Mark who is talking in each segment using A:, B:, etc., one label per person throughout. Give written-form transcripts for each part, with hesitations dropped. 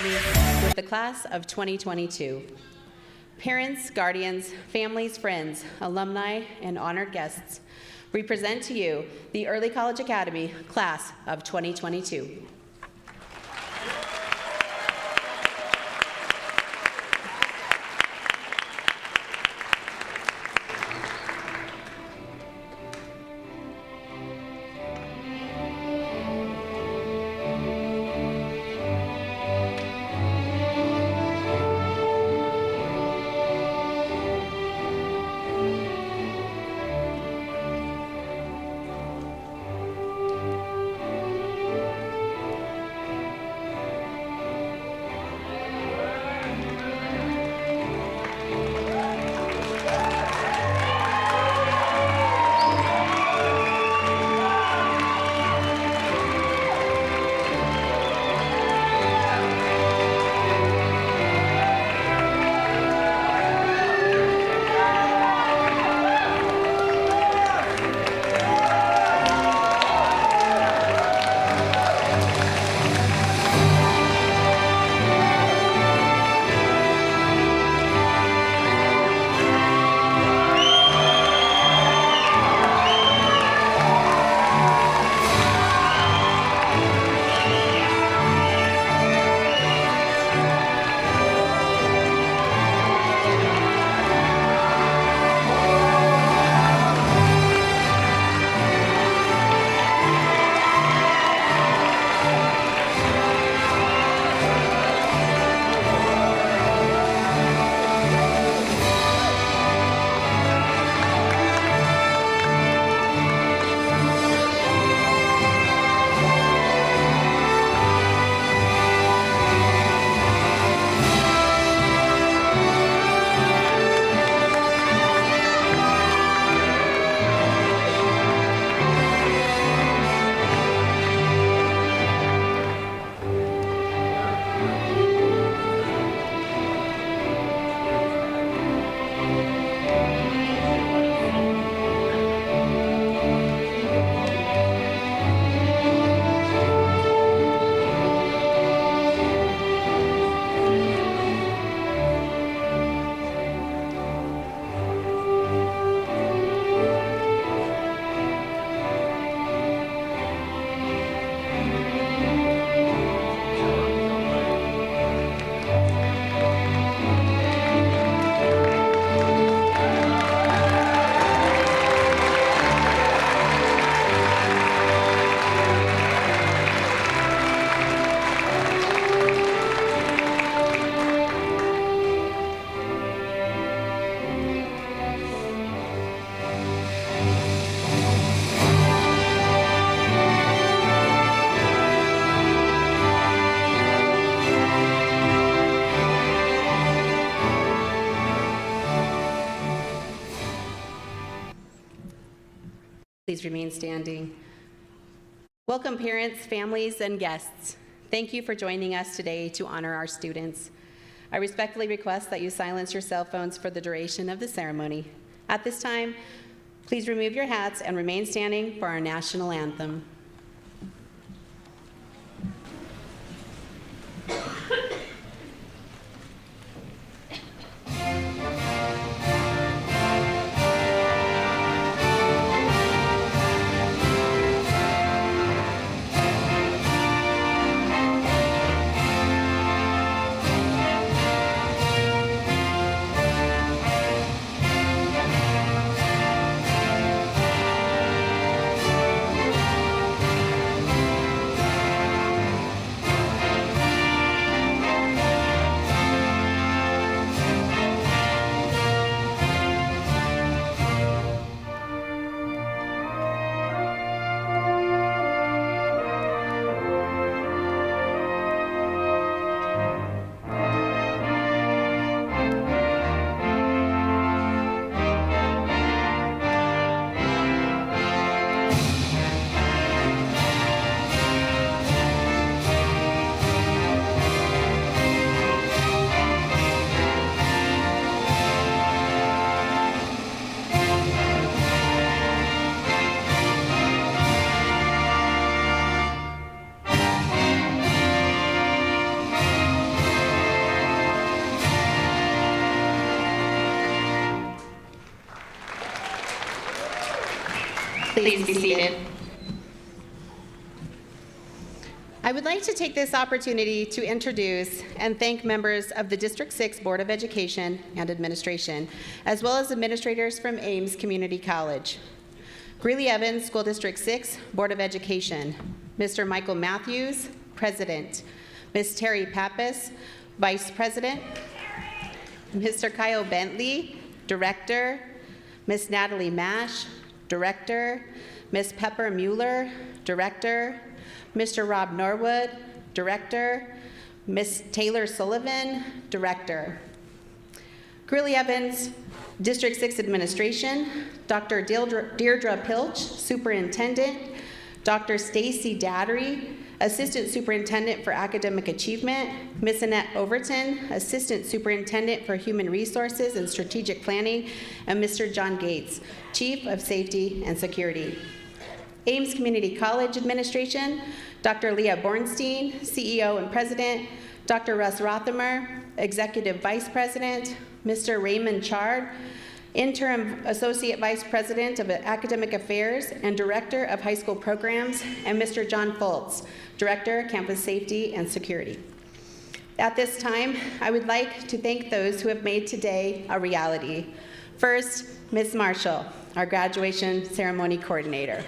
A: with the class of 2022. Parents, guardians, families, friends, alumni, and honored guests, we present to you the Early College Academy class of 2022. Please remain standing. Welcome parents, families, and guests. Thank you for joining us today to honor our students. I respectfully request that you silence your cell phones for the duration of the ceremony. At this time, please remove your hats and remain standing for our national anthem. Please be seated. I would like to take this opportunity to introduce and thank members of the District 6 Board of Education and Administration, as well as administrators from Ames Community College. Greeley Evans, School District 6 Board of Education. Mr. Michael Matthews, President. Ms. Terry Pappas, Vice President. Mr. Kyle Bentley, Director. Ms. Natalie Mash, Director. Ms. Pepper Mueller, Director. Mr. Rob Norwood, Director. Ms. Taylor Sullivan, Director. Greeley Evans, District 6 Administration, Dr. Deirdre Pilch, Superintendent, Dr. Stacy Daddery, Assistant Superintendent for Academic Achievement, Ms. Annette Overton, Assistant Superintendent for Human Resources and Strategic Planning, and Mr. John Gates, Chief of Safety and Security. Ames Community College Administration, Dr. Leah Bornstein, CEO and President, Dr. Russ Rothamer, Executive Vice President, Mr. Raymond Chard, Interim Associate Vice President of Academic Affairs and Director of High School Programs, and Mr. John Fultz, Director, Campus Safety and Security. At this time, I would like to thank those who have made today a reality. First, Ms. Marshall, our graduation ceremony coordinator.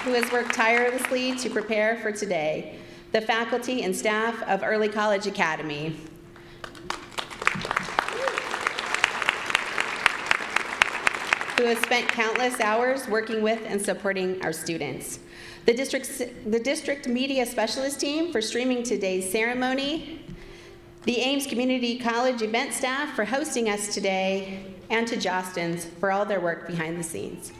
A: Who has worked tirelessly to prepare for today. The faculty and staff of Early College Academy. Who has spent countless hours working with and supporting our students. The district media specialist team for streaming today's ceremony. The Ames Community College event staff for hosting us today, and to Jostens for all their work behind the scenes.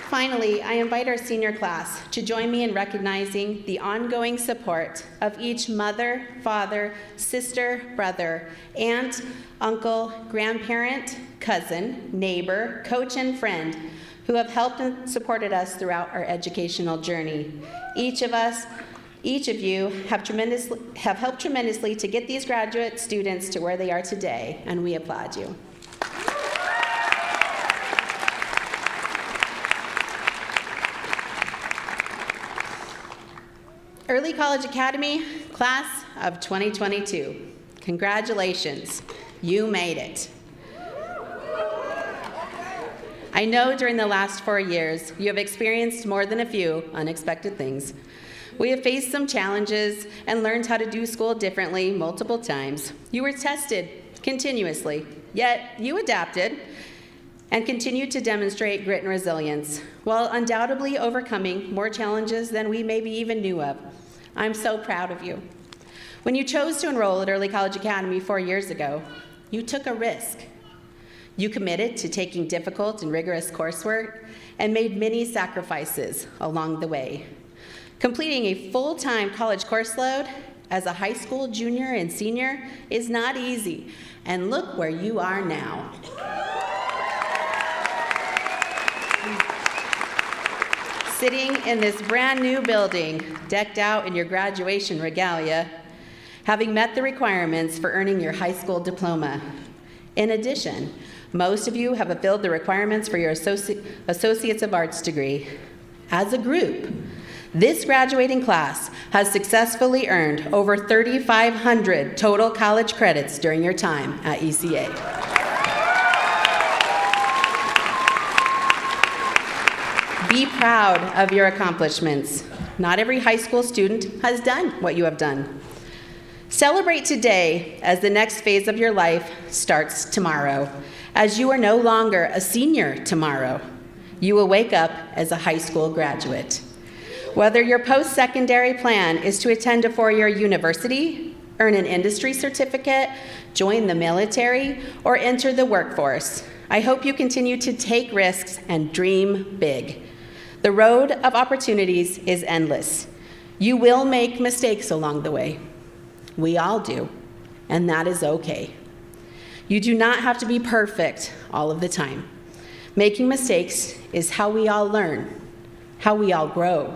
A: Finally, I invite our senior class to join me in recognizing the ongoing support of each mother, father, sister, brother, aunt, uncle, grandparent, cousin, neighbor, coach, and friend who have helped and supported us throughout our educational journey. Each of you have helped tremendously to get these graduate students to where they are today, and we applaud you. Early College Academy, class of 2022. Congratulations, you made it. I know during the last 4 years, you have experienced more than a few unexpected things. We have faced some challenges and learned how to do school differently multiple times. You were tested continuously, yet you adapted and continued to demonstrate grit and resilience, while undoubtedly overcoming more challenges than we maybe even knew of. I'm so proud of you. When you chose to enroll at Early College Academy 4 years ago, you took a risk. You committed to taking difficult and rigorous coursework and made many sacrifices along the way. Completing a full-time college course load as a high school junior and senior is not easy, and look where you are now. Sitting in this brand new building, decked out in your graduation regalia, having met the requirements for earning your high school diploma. In addition, most of you have fulfilled the requirements for your Associates of Arts degree. As a group, this graduating class has successfully earned over 3,500 total college credits during your time at ECA. Be proud of your accomplishments. Not every high school student has done what you have done. Celebrate today as the next phase of your life starts tomorrow, as you are no longer a senior tomorrow. You will wake up as a high school graduate. Whether your post-secondary plan is to attend a four-year university, earn an industry certificate, join the military, or enter the workforce, I hope you continue to take risks and dream big. The road of opportunities is endless. You will make mistakes along the way. We all do, and that is okay. You do not have to be perfect all of the time. Making mistakes is how we all learn, how we all grow.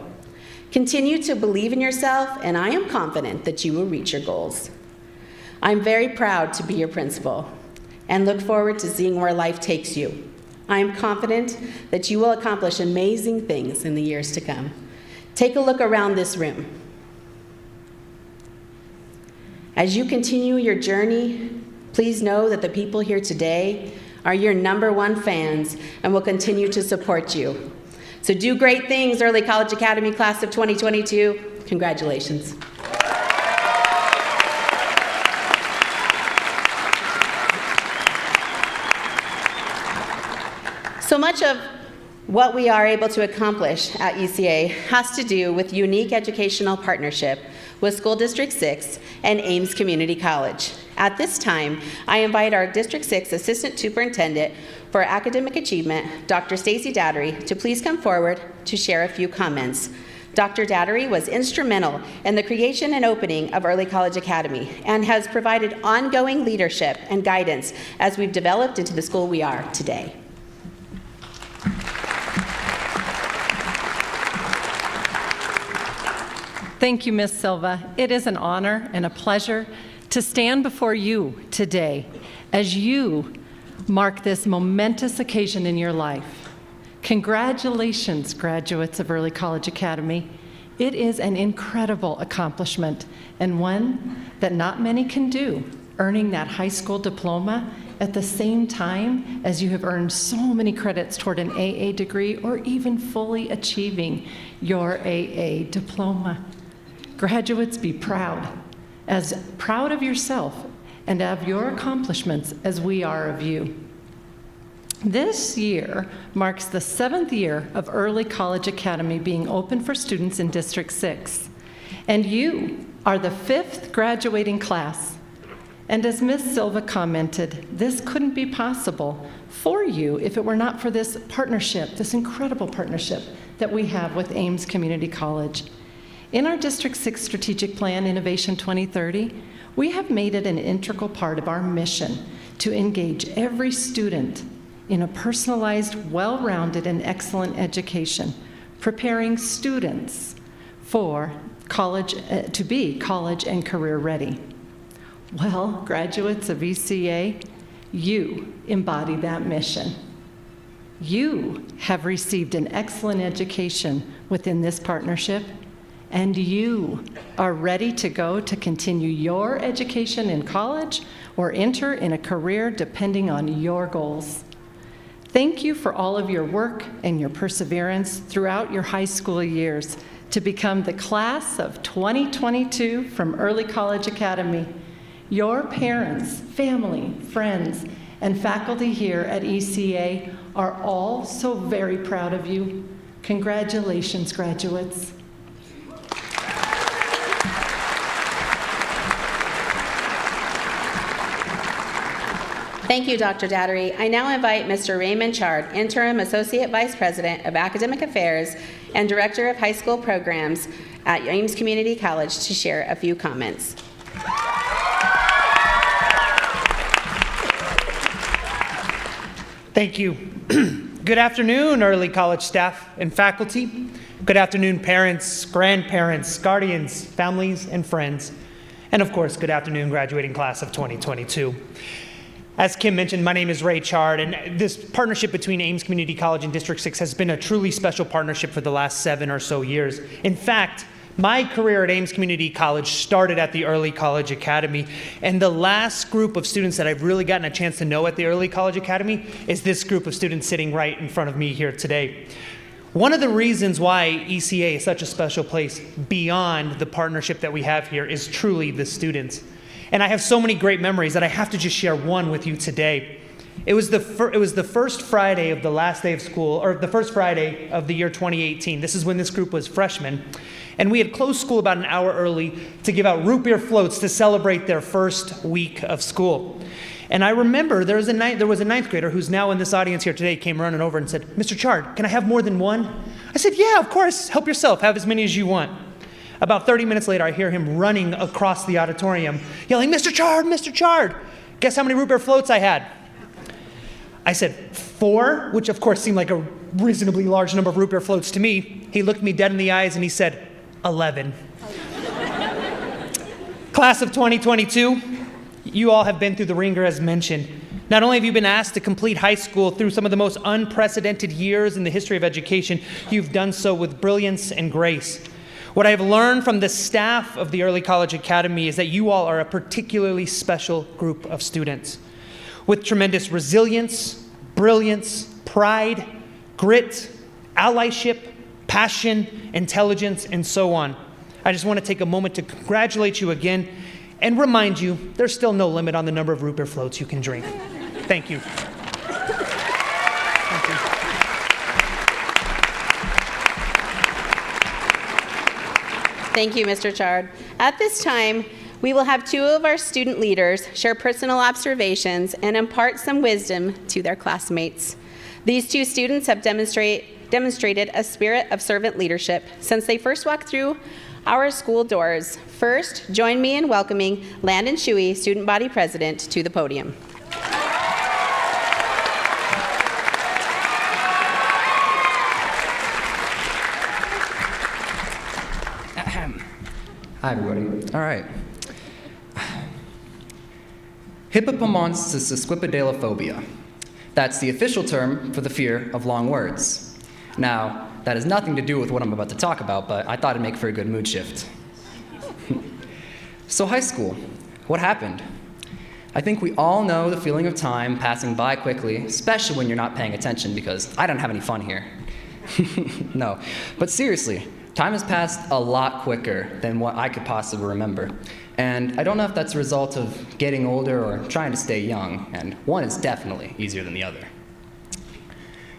A: Continue to believe in yourself, and I am confident that you will reach your goals. I'm very proud to be your principal and look forward to seeing where life takes you. I am confident that you will accomplish amazing things in the years to come. Take a look around this room. As you continue your journey, please know that the people here today are your #1 fans and will continue to support you. So do great things, Early College Academy class of 2022. Congratulations. So much of what we are able to accomplish at ECA has to do with unique educational partnership with School District 6 and Ames Community College. At this time, I invite our District 6 Assistant Superintendent for Academic Achievement, Dr. Stacy Dattery, to please come forward to share a few comments. Dr. Dattery was instrumental in the creation and opening of Early College Academy and has provided ongoing leadership and guidance as we've developed into the school we are today.
B: Thank you, Ms. Silva. It is an honor and a pleasure to stand before you today as you mark this momentous occasion in your life. Congratulations, graduates of Early College Academy. It is an incredible accomplishment and one that not many can do, earning that high school diploma at the same time as you have earned so many credits toward an AA degree or even fully achieving your AA diploma. Graduates, be proud, as proud of yourself and of your accomplishments as we are of you. This year marks the 7th year of Early College Academy being open for students in District 6, and you are the 5th graduating class. And as Ms. Silva commented, this couldn't be possible for you if it were not for this partnership, this incredible partnership that we have with Ames Community College. In our District 6 Strategic Plan, Innovation 2030, we have made it an integral part of our mission to engage every student in a personalized, well-rounded, and excellent education, preparing students for college, to be college and career ready. Well, graduates of ECA, you embody that mission. You have received an excellent education within this partnership, and you are ready to go to continue your education in college or enter in a career depending on your goals. Thank you for all of your work and your perseverance throughout your high school years to become the class of 2022 from Early College Academy. Your parents, family, friends, and faculty here at ECA are all so very proud of you. Congratulations, graduates.
A: Thank you, Dr. Dattery. I now invite Mr. Raymond Chard, Interim Associate Vice President of Academic Affairs and Director of High School Programs at Ames Community College, to share a few comments.
C: Thank you. Good afternoon, Early College staff and faculty. Good afternoon, parents, grandparents, guardians, families, and friends. And of course, good afternoon, graduating class of 2022. As Kim mentioned, my name is Ray Chard, and this partnership between Ames Community College and District 6 has been a truly special partnership for the last 7 or so years. In fact, my career at Ames Community College started at the Early College Academy, and the last group of students that I've really gotten a chance to know at the Early College Academy is this group of students sitting right in front of me here today. One of the reasons why ECA is such a special place beyond the partnership that we have here is truly the students. And I have so many great memories that I have to just share one with you today. It was the first Friday of the last day of school, or the first Friday of the year 2018. This is when this group was freshmen. And we had closed school about an hour early to give out root beer floats to celebrate their first week of school. And I remember there was a ninth grader who's now in this audience here today, came running over and said, "Mr. Chard, can I have more than one?" I said, "Yeah, of course, help yourself, have as many as you want." About 30 minutes later, I hear him running across the auditorium, yelling, "Mr. Chard, Mr. Chard, guess how many root beer floats I had?" I said, 4, which of course seemed like a reasonably large number of root beer floats to me. He looked me dead in the eyes and he said, 11. Class of 2022, you all have been through the ringer as mentioned. Not only have you been asked to complete high school through some of the most unprecedented years in the history of education, you've done so with brilliance and grace. What I've learned from the staff of the Early College Academy is that you all are a particularly special group of students with tremendous resilience, brilliance, pride, grit, allyship, passion, intelligence, and so on. I just want to take a moment to congratulate you again and remind you there's still no limit on the number of root beer floats you can drink. Thank you.
A: Thank you, Mr. Chard. At this time, we will have two of our student leaders share personal observations and impart some wisdom to their classmates. These two students have demonstrated a spirit of servant leadership since they first walked through our school doors. First, join me in welcoming Landon Shuey, Student Body President, to the podium.
D: Hi, everybody. All right. Hippopomonstosesquippedalophobia. That's the official term for the fear of long words. Now, that has nothing to do with what I'm about to talk about, but I thought it'd make for a good mood shift. So high school, what happened? I think we all know the feeling of time passing by quickly, especially when you're not paying attention, because I don't have any fun here. No, but seriously, time has passed a lot quicker than what I could possibly remember. And I don't know if that's a result of getting older or trying to stay young, and one is definitely easier than the other.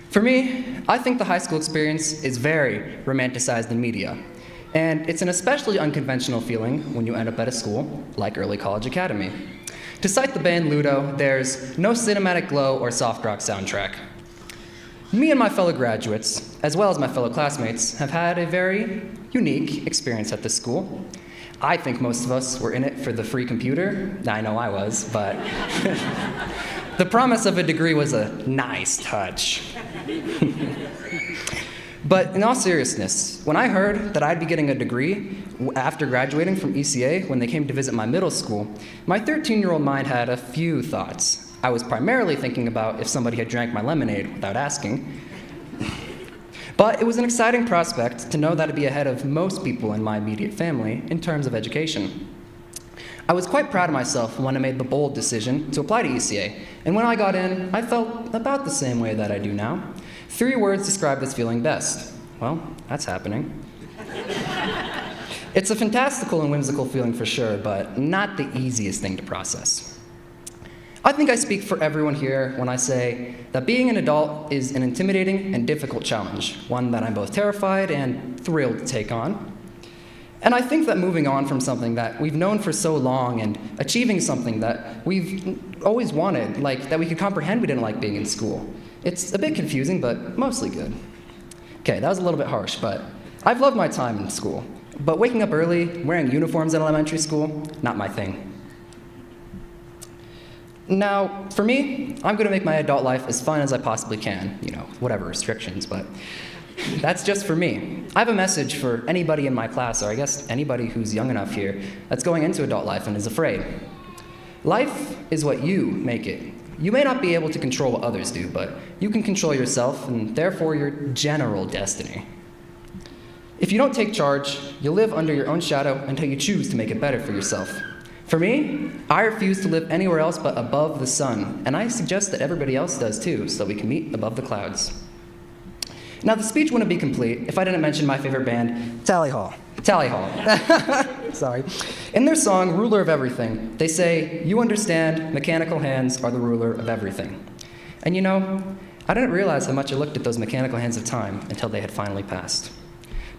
D: For me, I think the high school experience is very romanticized in media. And it's an especially unconventional feeling when you end up at a school like Early College Academy. To cite the band Ludo, there's no cinematic glow or soft rock soundtrack. Me and my fellow graduates, as well as my fellow classmates, have had a very unique experience at this school. I think most of us were in it for the free computer. I know I was, but the promise of a degree was a nice touch. But in all seriousness, when I heard that I'd be getting a degree after graduating from ECA when they came to visit my middle school, my 13-year-old mind had a few thoughts. I was primarily thinking about if somebody had drank my lemonade without asking. But it was an exciting prospect to know that I'd be ahead of most people in my immediate family in terms of education. I was quite proud of myself when I made the bold decision to apply to ECA, and when I got in, I felt about the same way that I do now. 3 words describe this feeling best. Well, that's happening. It's a fantastical and whimsical feeling for sure, but not the easiest thing to process. I think I speak for everyone here when I say that being an adult is an intimidating and difficult challenge, one that I'm both terrified and thrilled to take on. And I think that moving on from something that we've known for so long and achieving something that we've always wanted, like that we could comprehend we didn't like being in school, it's a bit confusing, but mostly good. Okay, that was a little bit harsh, but I've loved my time in school. But waking up early, wearing uniforms in elementary school, not my thing. Now, for me, I'm going to make my adult life as fun as I possibly can, whatever restrictions, but that's just for me. I have a message for anybody in my class, or I guess anybody who's young enough here, that's going into adult life and is afraid. Life is what you make it. You may not be able to control what others do, but you can control yourself and therefore your general destiny. If you don't take charge, you'll live under your own shadow until you choose to make it better for yourself. For me, I refuse to live anywhere else but above the sun, and I suggest that everybody else does too, so that we can meet above the clouds. Now, the speech wouldn't be complete if I didn't mention my favorite band, Tally Hall. Tally Hall. Sorry. In their song, Ruler of Everything, they say, "You understand, mechanical hands are the ruler of everything." And I didn't realize how much I looked at those mechanical hands of time until they had finally passed.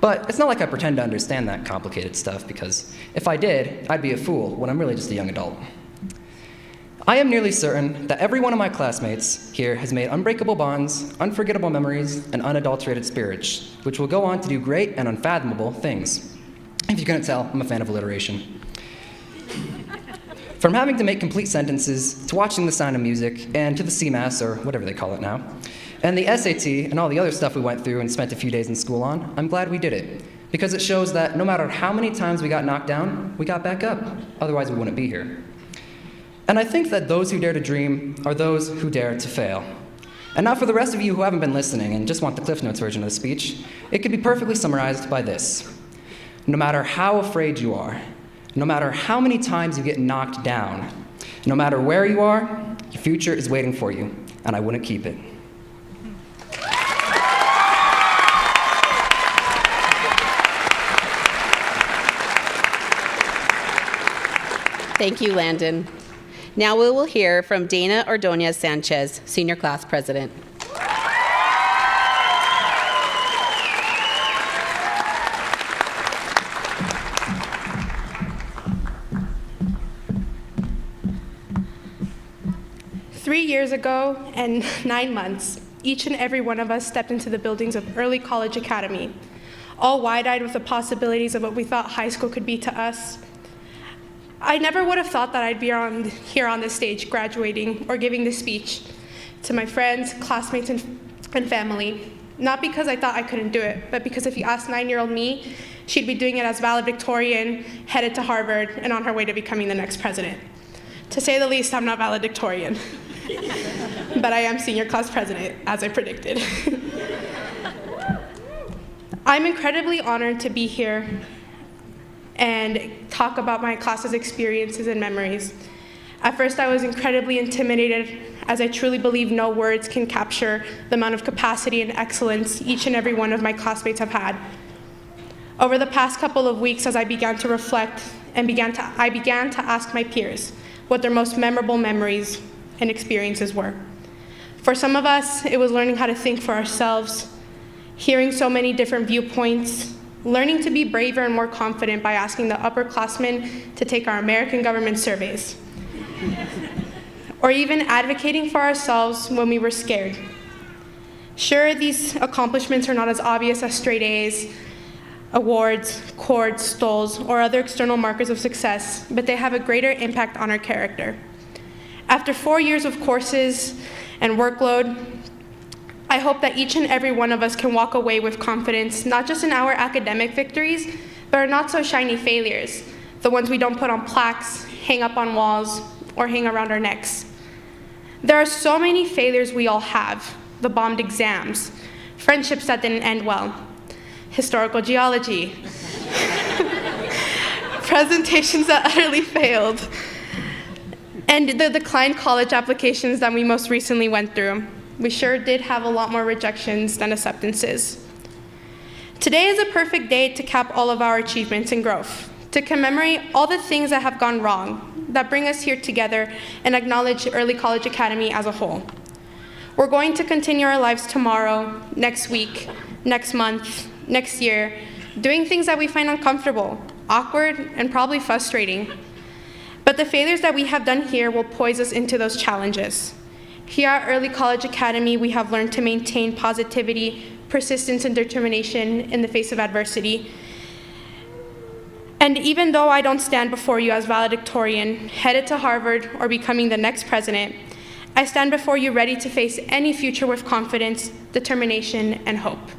D: But it's not like I pretend to understand that complicated stuff, because if I did, I'd be a fool when I'm really just a young adult. I am nearly certain that every one of my classmates here has made unbreakable bonds, unforgettable memories, and unadulterated spirits, which will go on to do great and unfathomable things. If you couldn't tell, I'm a fan of alliteration. From having to make complete sentences, to watching The Sound of Music, and to the CMAS, or whatever they call it now, and the SAT, and all the other stuff we went through and spent a few days in school on, I'm glad we did it. because it shows that no matter how many times we got knocked down, we got back up. Otherwise, we wouldn't be here. And I think that those who dare to dream are those who dare to fail. And now for the rest of you who haven't been listening and just want the Cliff Notes version of the speech, it could be perfectly summarized by this. No matter how afraid you are, no matter how many times you get knocked down, no matter where you are, your future is waiting for you, and I wouldn't keep it.
A: Thank you, Landon. Now we will hear from Dana Ordonez Sanchez, Senior Class President.
E: Three years ago and 9 months, each and every one of us stepped into the buildings of Early College Academy, all wide-eyed with the possibilities of what we thought high school could be to us. I never would have thought that I'd be here on this stage graduating or giving this speech to my friends, classmates, and family. Not because I thought I couldn't do it, but because if you ask 9-year-old me, she'd be doing it as valedictorian, headed to Harvard, and on her way to becoming the next president. To say the least, I'm not valedictorian, but I am senior class president, as I predicted. I'm incredibly honored to be here and talk about my class's experiences and memories. At first, I was incredibly intimidated, as I truly believe no words can capture the amount of capacity and excellence each and every one of my classmates have had. Over the past couple of weeks, as I began to reflect and I began to ask my peers what their most memorable memories and experiences were. For some of us, it was learning how to think for ourselves, hearing so many different viewpoints, learning to be braver and more confident by asking the upperclassmen to take our American government surveys, or even advocating for ourselves when we were scared. Sure, these accomplishments are not as obvious as straight A's, awards, cords, stoles, or other external markers of success, but they have a greater impact on our character. After 4 years of courses and workload, I hope that each and every one of us can walk away with confidence, not just in our academic victories, but our not so shiny failures, the ones we don't put on plaques, hang up on walls, or hang around our necks. There are so many failures we all have: the bombed exams, friendships that didn't end well, historical geology, presentations that utterly failed, and the declined college applications that we most recently went through. We sure did have a lot more rejections than acceptances. Today is a perfect day to cap all of our achievements and growth, to commemorate all the things that have gone wrong, that bring us here together, and acknowledge Early College Academy as a whole. We're going to continue our lives tomorrow, next week, next month, next year, doing things that we find uncomfortable, awkward, and probably frustrating. But the failures that we have done here will poise us into those challenges. Here at Early College Academy, we have learned to maintain positivity, persistence, and determination in the face of adversity. And even though I don't stand before you as valedictorian, headed to Harvard, or becoming the next president, I stand before you ready to face any future with confidence, determination, and hope.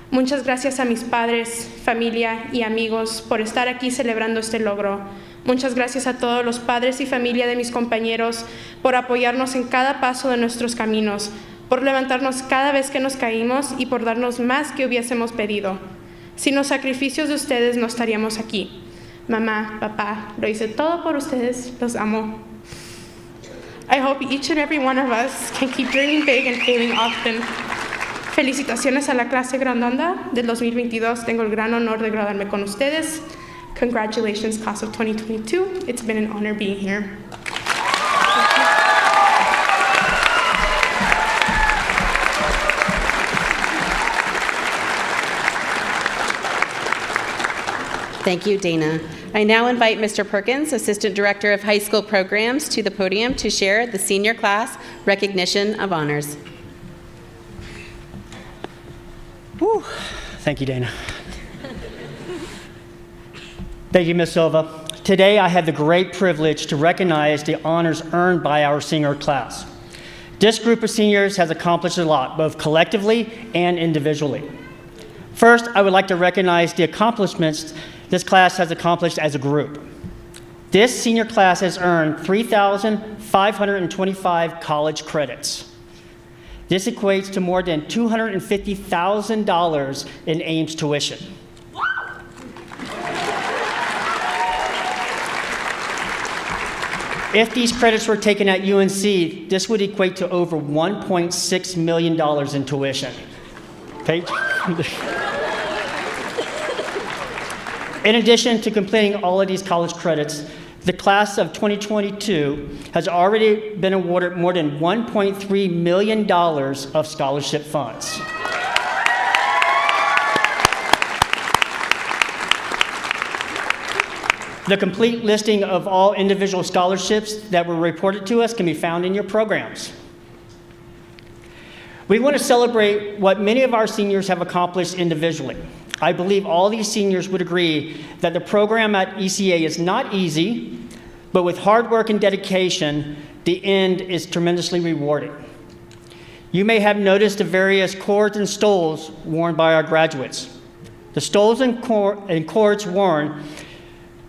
E: Muchas gracias a mis padres, familia y amigos por estar aquí celebrando este logro. Muchas gracias a todos los padres y familia de mis compañeros por apoyarnos en cada paso de nuestros caminos, por levantarnos cada vez que nos caímos y por darnos más que hubiésemos pedido. Sin los sacrificios de ustedes no estaríamos aquí. Mamá, papá, lo hice todo por ustedes, los amo. I hope each and every one of us can keep dreaming big and failing often. Felicitaciones a la clase graduanda del 2022. Tengo el gran honor de graduarme con ustedes. Congratulations, class of 2022. It's been an honor being here.
A: Thank you, Dana. I now invite Mr. Perkins, Assistant Director of High School Programs, to the podium to share the senior class recognition of honors.
F: Whew. Thank you, Dana. Thank you, Ms. Silva. Today, I have the great privilege to recognize the honors earned by our senior class. This group of seniors has accomplished a lot, both collectively and individually. First, I would like to recognize the accomplishments this class has accomplished as a group. This senior class has earned 3,525 college credits. This equates to more than $250,000 in Ames tuition. If these credits were taken at UNC, this would equate to over $1.6 million in tuition. Okay? In addition to completing all of these college credits, the class of 2022 has already been awarded more than $1.3 million of scholarship funds. The complete listing of all individual scholarships that were reported to us can be found in your programs. We want to celebrate what many of our seniors have accomplished individually. I believe all these seniors would agree that the program at ECA is not easy, but with hard work and dedication, the end is tremendously rewarding. You may have noticed the various cords and stoles worn by our graduates. The stoles and cords worn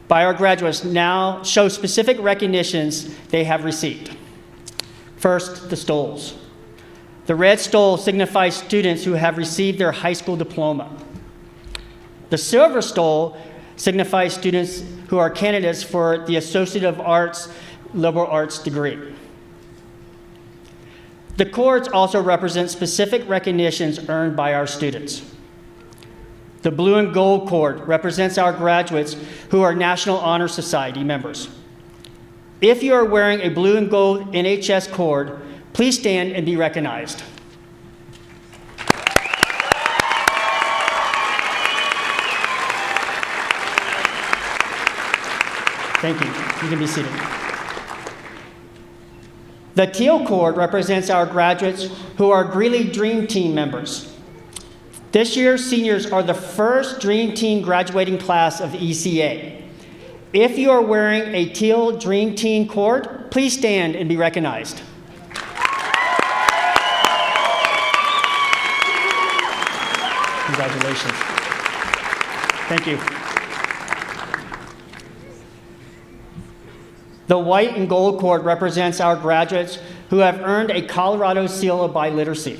F: by our graduates now show specific recognitions they have received. First, the stoles. The red stole signifies students who have received their high school diploma. The silver stole signifies students who are candidates for the Associate of Arts liberal arts degree. The cords also represent specific recognitions earned by our students. The blue and gold cord represents our graduates who are National Honor Society members. If you are wearing a blue and gold NHS cord, please stand and be recognized. Thank you. You can be seated. The teal cord represents our graduates who are Greeley Dream Team members. This year's seniors are the first Dream Team graduating class of ECA. If you are wearing a teal Dream Team cord, please stand and be recognized. Congratulations. Thank you. The white and gold cord represents our graduates who have earned a Colorado Seal of Biliteracy.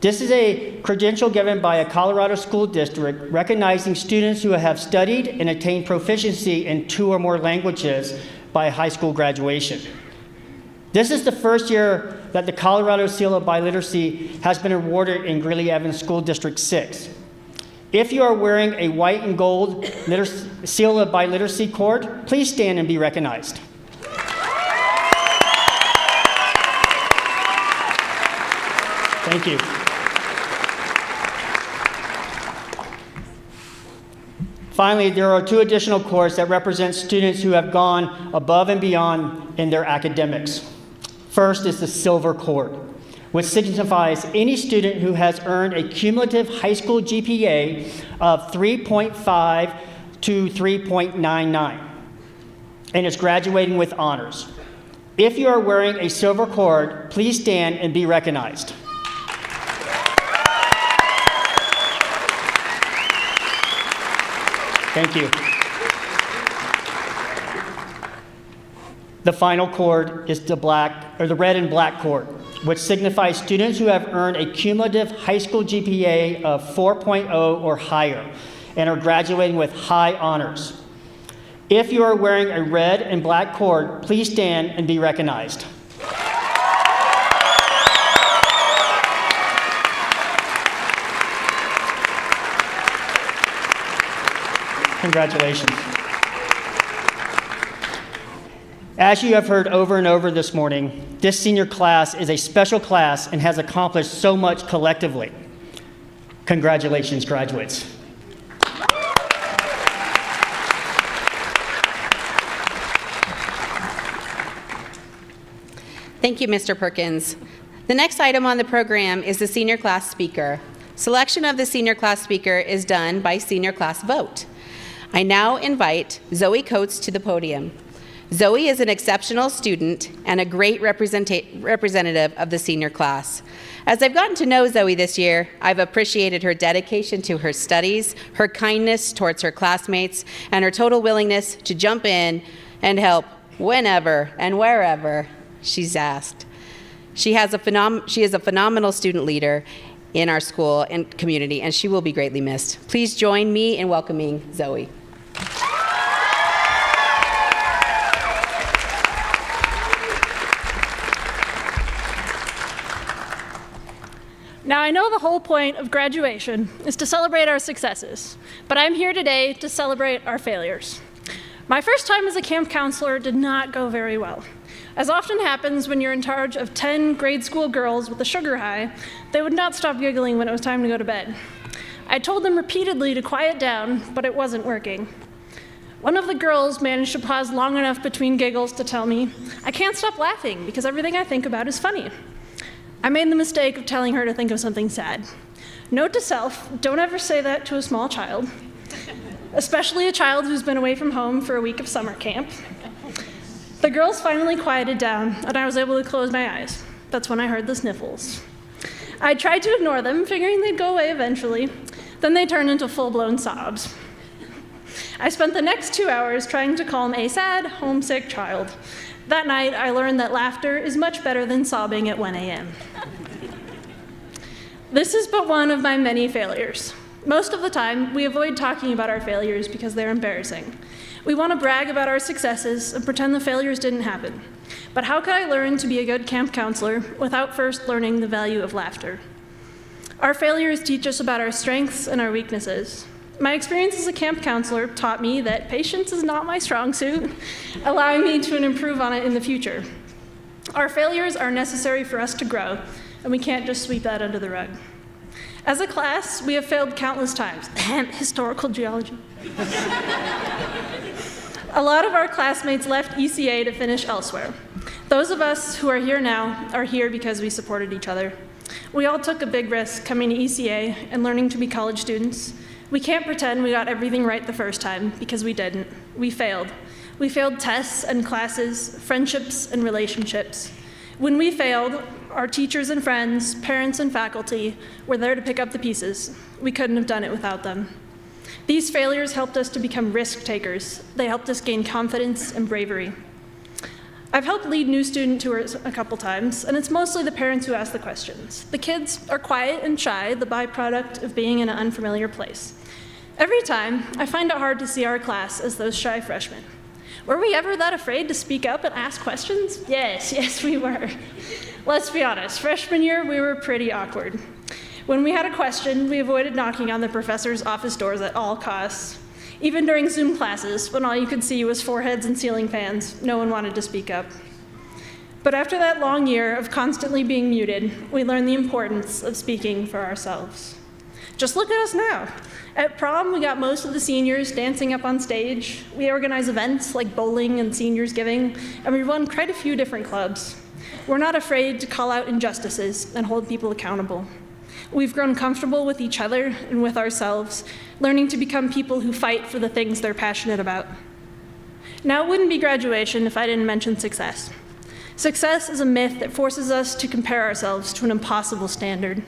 F: This is a credential given by a Colorado school district recognizing students who have studied and attained proficiency in 2 or more languages by high school graduation. This is the first year that the Colorado Seal of Biliteracy has been awarded in Greeley-Evans School District 6. If you are wearing a white and gold Seal of Biliteracy cord, please stand and be recognized. Thank you. Finally, there are 2 additional cords that represent students who have gone above and beyond in their academics. First is the silver cord, which signifies any student who has earned a cumulative high school GPA of 3.5 to 3.99 and is graduating with honors. If you are wearing a silver cord, please stand and be recognized. Thank you. The final cord is the red and black cord, which signifies students who have earned a cumulative high school GPA of 4.0 or higher and are graduating with high honors. If you are wearing a red and black cord, please stand and be recognized. Congratulations. As you have heard over and over this morning, this senior class is a special class and has accomplished so much collectively. Congratulations, graduates.
A: Thank you, Mr. Perkins. The next item on the program is the senior class speaker. Selection of the senior class speaker is done by senior class vote. I now invite Zoe Coates to the podium. Zoe is an exceptional student and a great representative of the senior class. As I've gotten to know Zoe this year, I've appreciated her dedication to her studies, her kindness towards her classmates, and her total willingness to jump in and help whenever and wherever she's asked. She is a phenomenal student leader in our school and community, and she will be greatly missed. Please join me in welcoming Zoe.
G: Now, I know the whole point of graduation is to celebrate our successes, but I'm here today to celebrate our failures. My first time as a camp counselor did not go very well. As often happens when you're in charge of 10 grade school girls with a sugar high, they would not stop giggling when it was time to go to bed. I told them repeatedly to quiet down, but it wasn't working. One of the girls managed to pause long enough between giggles to tell me, "I can't stop laughing because everything I think about is funny." I made the mistake of telling her to think of something sad. Note to self, don't ever say that to a small child, especially a child who's been away from home for a week of summer camp. The girls finally quieted down, and I was able to close my eyes. That's when I heard the sniffles. I tried to ignore them, figuring they'd go away eventually. Then they turned into full-blown sobs. I spent the next 2 hours trying to calm a sad, homesick child. That night, I learned that laughter is much better than sobbing at 1 a.m. This is but one of my many failures. Most of the time, we avoid talking about our failures because they're embarrassing. We want to brag about our successes and pretend the failures didn't happen. But how could I learn to be a good camp counselor without first learning the value of laughter? Our failures teach us about our strengths and our weaknesses. My experience as a camp counselor taught me that patience is not my strong suit, allowing me to improve on it in the future. Our failures are necessary for us to grow, and we can't just sweep that under the rug. As a class, we have failed countless times. Historical geology. A lot of our classmates left ECA to finish elsewhere. Those of us who are here now are here because we supported each other. We all took a big risk coming to ECA and learning to be college students. We can't pretend we got everything right the first time, because we didn't. We failed. We failed tests and classes, friendships and relationships. When we failed, our teachers and friends, parents and faculty were there to pick up the pieces. We couldn't have done it without them. These failures helped us to become risk takers. They helped us gain confidence and bravery. I've helped lead new student tours a couple times, and it's mostly the parents who ask the questions. The kids are quiet and shy, the byproduct of being in an unfamiliar place. Every time, I find it hard to see our class as those shy freshmen. Were we ever that afraid to speak up and ask questions? Yes, we were. Let's be honest, freshman year, we were pretty awkward. When we had a question, we avoided knocking on the professor's office doors at all costs. Even during Zoom classes, when all you could see was foreheads and ceiling fans, no one wanted to speak up. But after that long year of constantly being muted, we learned the importance of speaking for ourselves. Just look at us now. At prom, we got most of the seniors dancing up on stage. We organize events like bowling and seniors giving, and we run quite a few different clubs. We're not afraid to call out injustices and hold people accountable. We've grown comfortable with each other and with ourselves, learning to become people who fight for the things they're passionate about. Now, it wouldn't be graduation if I didn't mention success. Success is a myth that forces us to compare ourselves to an impossible standard.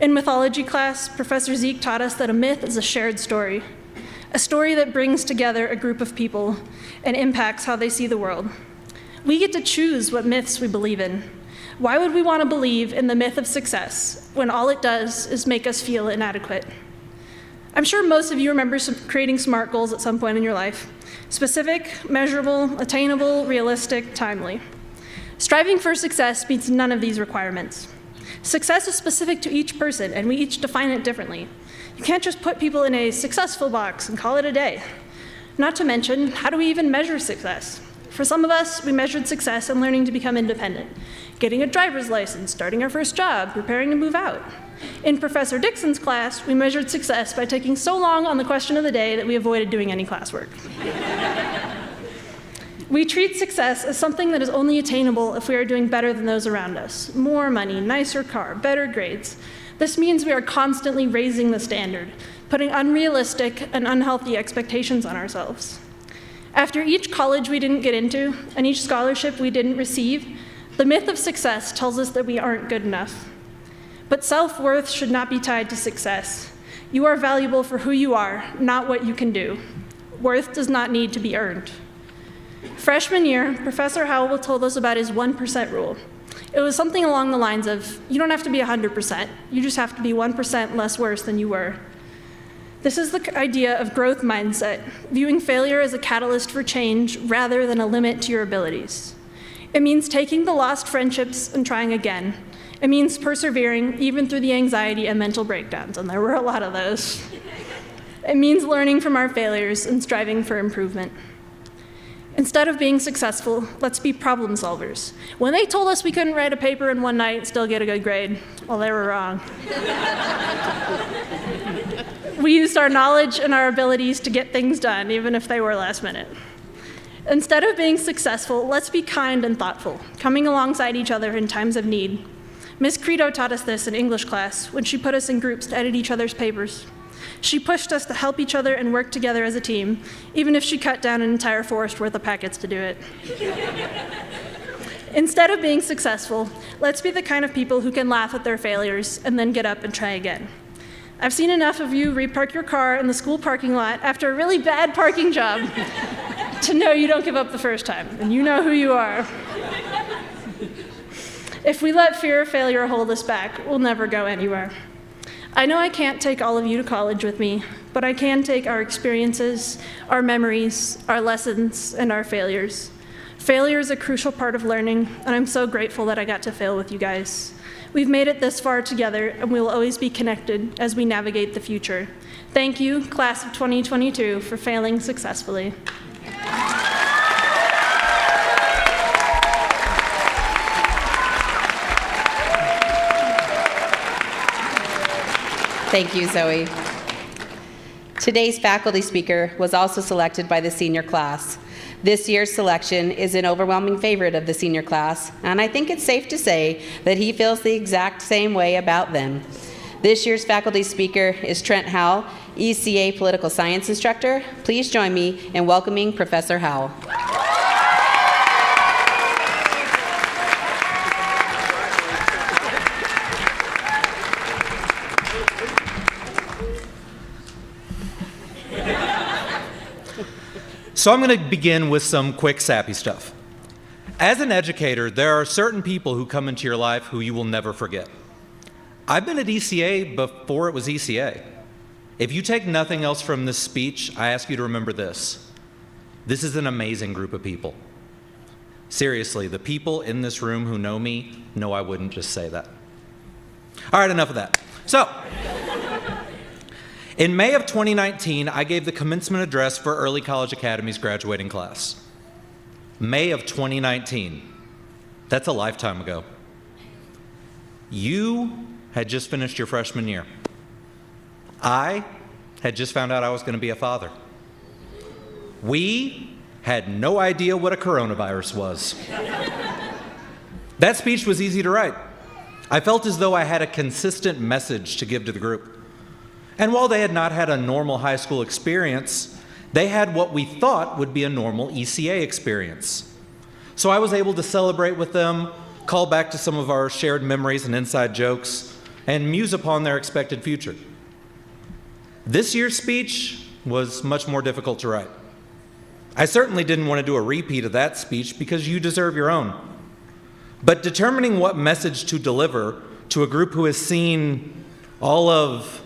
G: In mythology class, Professor Zeke taught us that a myth is a shared story, a story that brings together a group of people and impacts how they see the world. We get to choose what myths we believe in. Why would we want to believe in the myth of success when all it does is make us feel inadequate? I'm sure most of you remember creating SMART goals at some point in your life. Specific, measurable, attainable, realistic, timely. Striving for success meets none of these requirements. Success is specific to each person, and we each define it differently. You can't just put people in a successful box and call it a day. Not to mention, how do we even measure success? For some of us, we measured success in learning to become independent, getting a driver's license, starting our first job, preparing to move out. In Professor Dixon's class, we measured success by taking so long on the question of the day that we avoided doing any classwork. We treat success as something that is only attainable if we are doing better than those around us. More money, nicer car, better grades. This means we are constantly raising the standard, putting unrealistic and unhealthy expectations on ourselves. After each college we didn't get into and each scholarship we didn't receive, the myth of success tells us that we aren't good enough. But self-worth should not be tied to success. You are valuable for who you are, not what you can do. Worth does not need to be earned. Freshman year, Professor Howell told us about his 1% rule. It was something along the lines of, you don't have to be 100%, you just have to be 1% less worse than you were. This is the idea of growth mindset, viewing failure as a catalyst for change rather than a limit to your abilities. It means taking the lost friendships and trying again. It means persevering even through the anxiety and mental breakdowns, and there were a lot of those. It means learning from our failures and striving for improvement. Instead of being successful, let's be problem solvers. When they told us we couldn't write a paper in one night and still get a good grade, well, they were wrong. We used our knowledge and our abilities to get things done, even if they were last minute. Instead of being successful, let's be kind and thoughtful, coming alongside each other in times of need. Ms. Credo taught us this in English class when she put us in groups to edit each other's papers. She pushed us to help each other and work together as a team, even if she cut down an entire forest worth of packets to do it. Instead of being successful, let's be the kind of people who can laugh at their failures and then get up and try again. I've seen enough of you repark your car in the school parking lot after a really bad parking job to know you don't give up the first time, and you know who you are. If we let fear of failure hold us back, we'll never go anywhere. I know I can't take all of you to college with me, but I can take our experiences, our memories, our lessons, and our failures. Failure is a crucial part of learning, and I'm so grateful that I got to fail with you guys. We've made it this far together, and we will always be connected as we navigate the future. Thank you, class of 2022, for failing successfully.
A: Thank you, Zoe. Today's faculty speaker was also selected by the senior class. This year's selection is an overwhelming favorite of the senior class, and I think it's safe to say that he feels the exact same way about them. This year's faculty speaker is Trent Howell, ECA Political Science Instructor. Please join me in welcoming Professor Howell.
H: So I'm going to begin with some quick sappy stuff. As an educator, there are certain people who come into your life who you will never forget. I've been at ECA before it was ECA. If you take nothing else from this speech, I ask you to remember this. This is an amazing group of people. Seriously, the people in this room who know me know I wouldn't just say that. All right, enough of that. So, in May of 2019, I gave the commencement address for Early College Academy's graduating class. May of 2019. That's a lifetime ago. You had just finished your freshman year. I had just found out I was going to be a father. We had no idea what a coronavirus was. That speech was easy to write. I felt as though I had a consistent message to give to the group. And while they had not had a normal high school experience, they had what we thought would be a normal ECA experience. So I was able to celebrate with them, call back to some of our shared memories and inside jokes, and muse upon their expected future. This year's speech was much more difficult to write. I certainly didn't want to do a repeat of that speech because you deserve your own. But determining what message to deliver to a group who has seen all of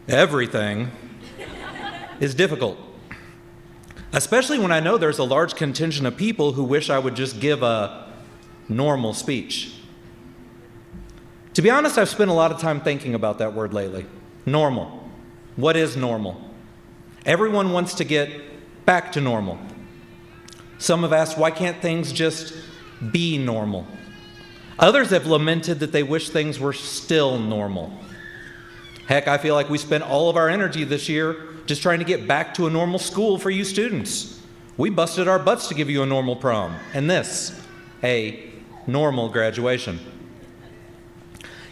H: everything is difficult, especially when I know there's a large contingent of people who wish I would just give a normal speech. To be honest, I've spent a lot of time thinking about that word lately. Normal. What is normal? Everyone wants to get back to normal. Some have asked, why can't things just be normal? Others have lamented that they wish things were still normal. Heck, I feel like we spent all of our energy this year just trying to get back to a normal school for you students. We busted our butts to give you a normal prom, and this, a normal graduation.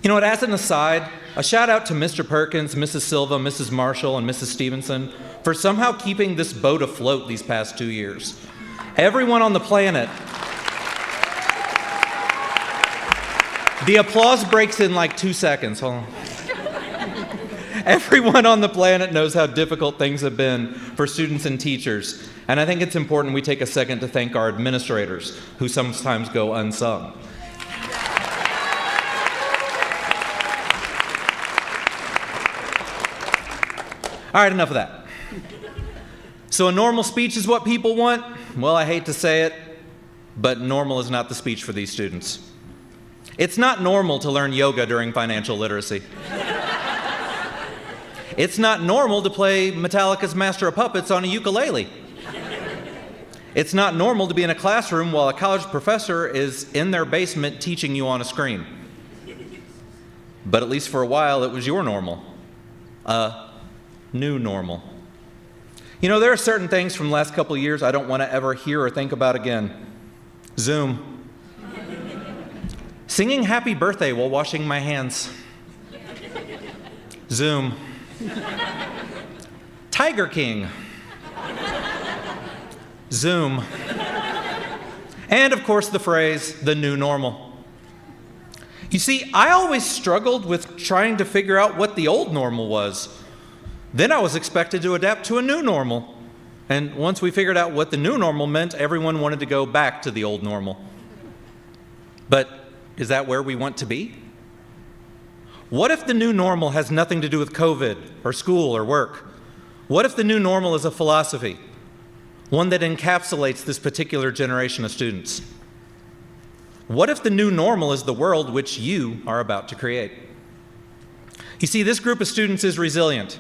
H: You know what, as an aside, A shout out to Mr. Perkins, Mrs. Silva, Mrs. Marshall, and Mrs. Stevenson for somehow keeping this boat afloat these past 2 years. Everyone on the planet. The applause breaks in like 2 seconds. Hold on. Everyone on the planet knows how difficult things have been for students and teachers, and I think it's important we take a second to thank our administrators, who sometimes go unsung. All right, enough of that. So a normal speech is what people want? Well, I hate to say it, but normal is not the speech for these students. It's not normal to learn yoga during financial literacy. It's not normal to play Metallica's Master of Puppets on a ukulele. It's not normal to be in a classroom while a college professor is in their basement teaching you on a screen. But at least for a while, it was your normal. New normal. You know, there are certain things from the last couple of years I don't want to ever hear or think about again. Zoom. Singing happy birthday while washing my hands. Zoom. Tiger King. Zoom. And of course the phrase, the new normal. You see, I always struggled with trying to figure out what the old normal was. Then I was expected to adapt to a new normal. And once we figured out what the new normal meant, everyone wanted to go back to the old normal. But is that where we want to be? What if the new normal has nothing to do with COVID or school or work? What if the new normal is a philosophy, one that encapsulates this particular generation of students? What if the new normal is the world which you are about to create? You see, this group of students is resilient.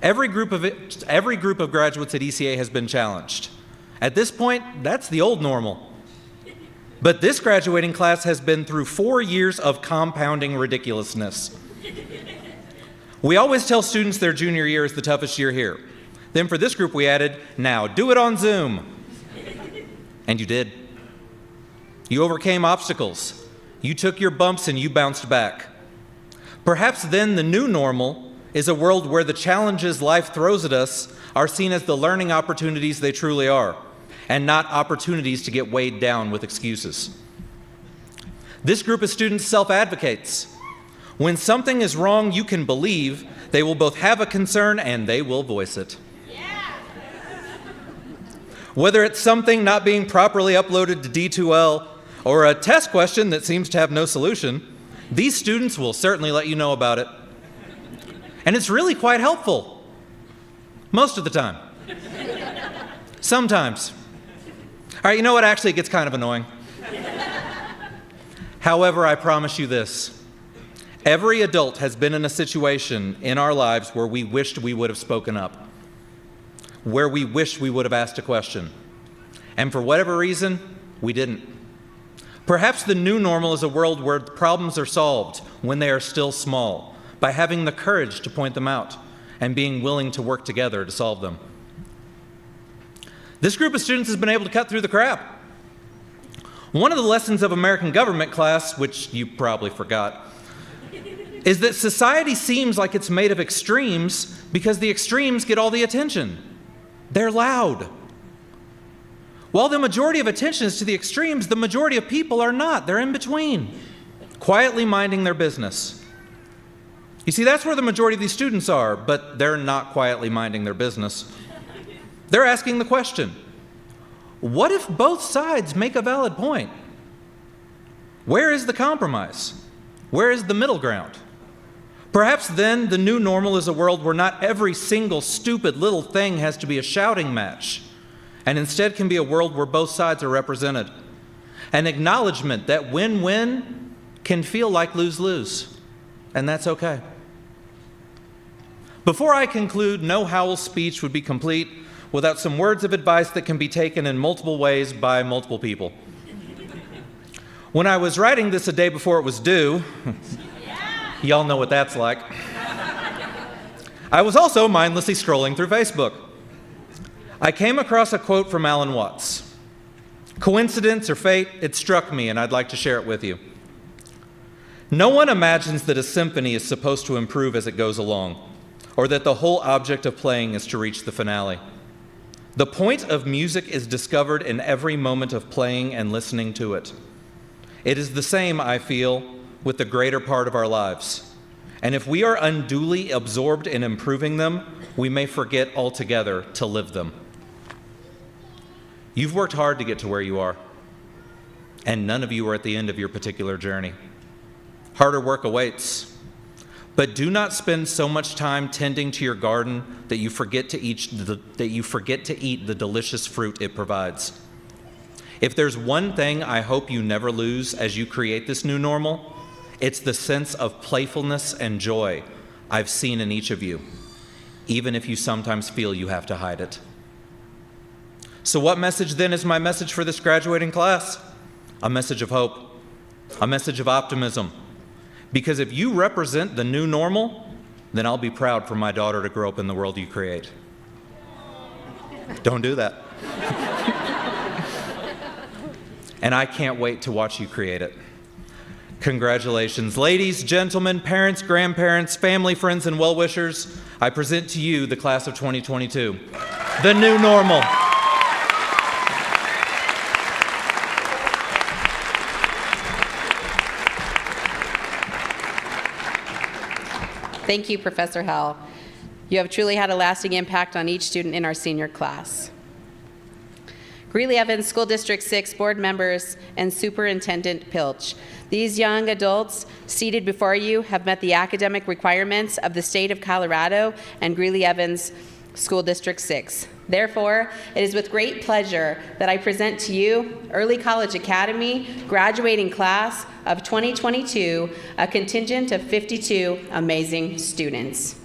H: Every group of graduates at ECA has been challenged. At this point, that's the old normal. But this graduating class has been through 4 years of compounding ridiculousness. We always tell students their junior year is the toughest year here. Then for this group we added, now do it on Zoom. And you did. You overcame obstacles. You took your bumps and you bounced back. Perhaps then the new normal is a world where the challenges life throws at us are seen as the learning opportunities they truly are, and not opportunities to get weighed down with excuses. This group of students self-advocates. When something is wrong, you can believe they will both have a concern and they will voice it. Yeah. Whether it's something not being properly uploaded to D2L or a test question that seems to have no solution, these students will certainly let you know about it. And it's really quite helpful. Most of the time. Sometimes. All right, you know what? Actually, it gets kind of annoying. However, I promise you this. Every adult has been in a situation in our lives where we wished we would have spoken up, where we wished we would have asked a question. And for whatever reason, we didn't. Perhaps the new normal is a world where problems are solved when they are still small, by having the courage to point them out and being willing to work together to solve them. This group of students has been able to cut through the crap. One of the lessons of American government class, which you probably forgot, is that society seems like it's made of extremes because the extremes get all the attention. They're loud. While the majority of attention is to the extremes, the majority of people are not. They're in between, quietly minding their business. You see, that's where the majority of these students are, but they're not quietly minding their business. They're asking the question, what if both sides make a valid point? Where is the compromise? Where is the middle ground? Perhaps then the new normal is a world where not every single stupid little thing has to be a shouting match, and instead can be a world where both sides are represented. An acknowledgement that win-win can feel like lose-lose, and that's okay. Before I conclude, no Howell's speech would be complete without some words of advice that can be taken in multiple ways by multiple people. When I was writing this a day before it was due, y'all know what that's like, I was also mindlessly scrolling through Facebook. I came across a quote from Alan Watts. Coincidence or fate, it struck me and I'd like to share it with you. No one imagines that a symphony is supposed to improve as it goes along, or that the whole object of playing is to reach the finale. The point of music is discovered in every moment of playing and listening to it. It is the same, I feel, with the greater part of our lives. And if we are unduly absorbed in improving them, we may forget altogether to live them. You've worked hard to get to where you are, and none of you are at the end of your particular journey. Harder work awaits. But do not spend so much time tending to your garden that you forget to eat the delicious fruit it provides. If there's one thing I hope you never lose as you create this new normal, it's the sense of playfulness and joy I've seen in each of you, even if you sometimes feel you have to hide it. So what message then is my message for this graduating class? A message of hope, a message of optimism. Because if you represent the new normal, then I'll be proud for my daughter to grow up in the world you create. Don't do that. And I can't wait to watch you create it. Congratulations. Ladies, gentlemen, parents, grandparents, family, friends, and well-wishers, I present to you the class of 2022, the new normal.
A: Thank you, Professor Howell. You have truly had a lasting impact on each student in our senior class. Greeley Evans School District 6 board members and Superintendent Pilch. These young adults seated before you have met the academic requirements of the state of Colorado and Greeley Evans School District 6. Therefore, it is with great pleasure that I present to you Early College Academy graduating class of 2022, a contingent of 52 amazing students.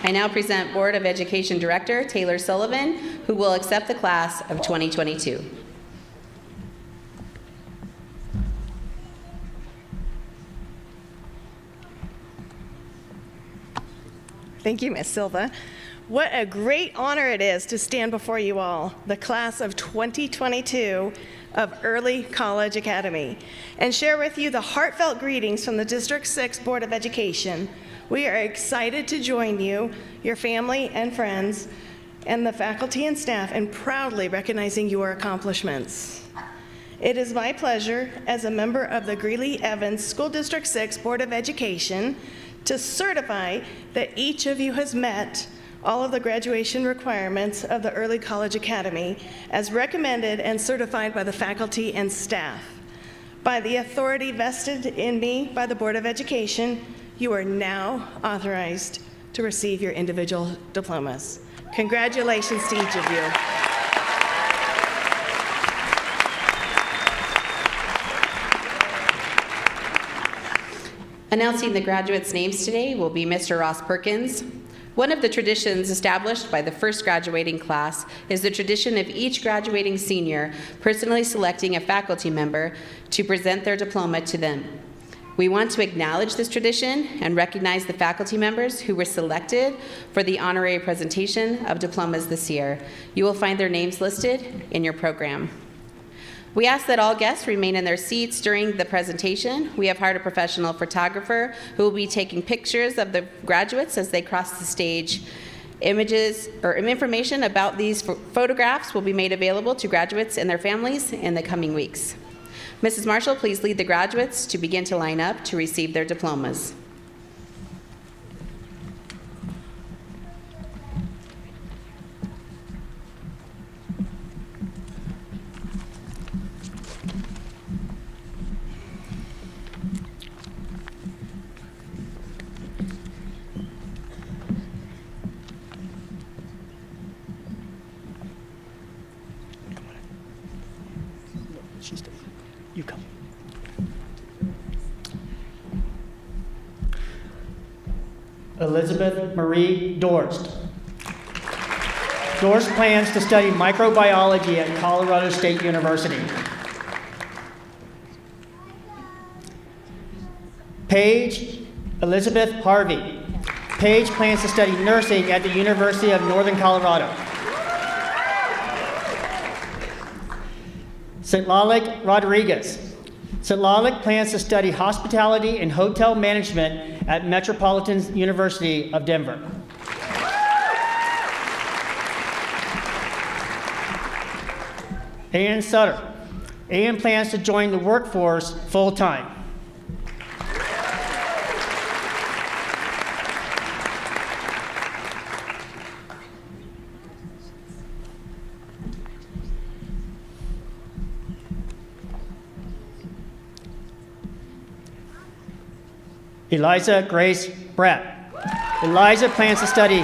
A: I now present Board of Education Director Taylor Sullivan, who will accept the class of 2022.
I: Thank you, Ms. Silva. What a great honor it is to stand before you all, the class of 2022 of Early College Academy, and share with you the heartfelt greetings from the District 6 Board of Education. We are excited to join you, your family and friends, and the faculty and staff in proudly recognizing your accomplishments. It is my pleasure as a member of the Greeley Evans School District 6 Board of Education to certify that each of you has met all of the graduation requirements of the Early College Academy as recommended and certified by the faculty and staff. By the authority vested in me by the Board of Education, you are now authorized to receive your individual diplomas. Congratulations to each of you.
A: Announcing the graduates' names today will be Mr. Ross Perkins. One of the traditions established by the first graduating class is the tradition of each graduating senior personally selecting a faculty member to present their diploma to them. We want to acknowledge this tradition and recognize the faculty members who were selected for the honorary presentation of diplomas this year. You will find their names listed in your program. We ask that all guests remain in their seats during the presentation. We have hired a professional photographer who will be taking pictures of the graduates as they cross the stage. Images or information about these photographs will be made available to graduates and their families in the coming weeks. Mrs. Marshall, please lead the graduates to begin to line up to receive their diplomas.
F: You come. Elizabeth Marie Dorst. Dorst plans to study microbiology at Colorado State University. Paige Elizabeth Harvey. Paige plans to study nursing at the University of Northern Colorado. Citlalic Rodriguez. Citlalic plans to study hospitality and hotel management at Metropolitan University of Denver. Ian Sutter. Ian plans to join the workforce full-time. Eliza Grace Brett. Eliza plans to study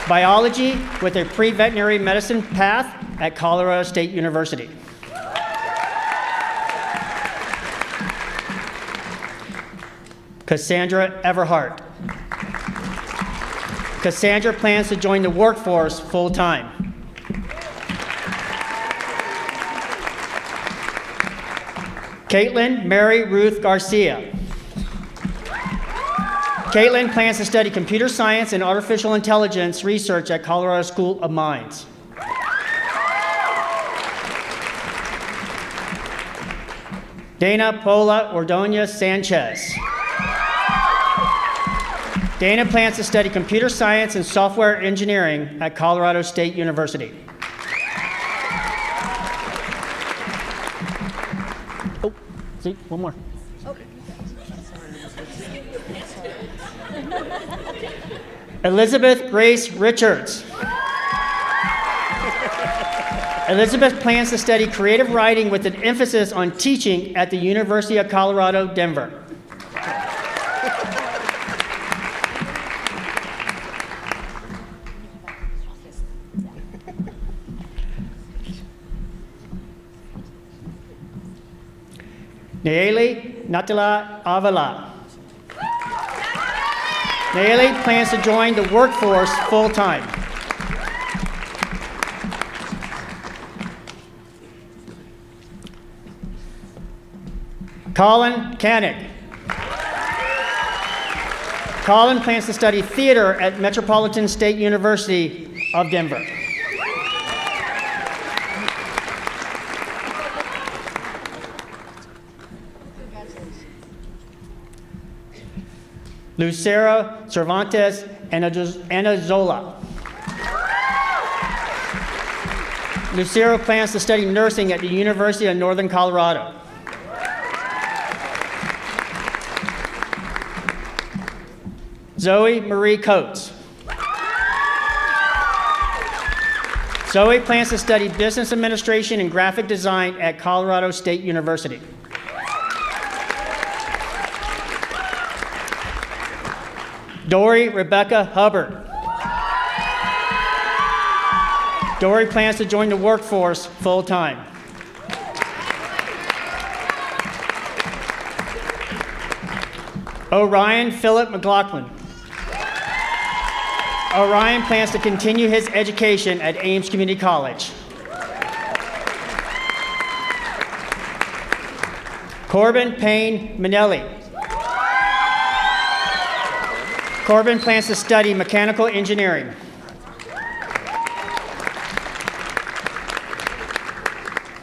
F: biology with a pre-veterinary medicine path at Colorado State University. Cassandra Everhart. Cassandra plans to join the workforce full-time. Caitlin Mary Ruth Garcia. Caitlin plans to study computer science and artificial intelligence research at Colorado School of Mines. Dana Paula Ordonez Sanchez. Dana plans to study computer science and software engineering at Colorado State University. Oh, see, one more. Elizabeth Grace Richards. Elizabeth plans to study creative writing with an emphasis on teaching at the University of Colorado, Denver. Nayeli Natala Avila. Nayeli plans to join the workforce full-time. Colin Koenig. Colin plans to study theater at Metropolitan State University of Denver. Lucero Cervantes Anazola. Lucero plans to study nursing at the University of Northern Colorado. Zoe Marie Coates. Zoe plans to study business administration and graphic design at Colorado State University. Dory Rebecca Hubbard. Dory plans to join the workforce full-time. Orion Philip McLaughlin. Orion plans to continue his education at Ames Community College. Corbin Payne Manelli. Corbin plans to study mechanical engineering.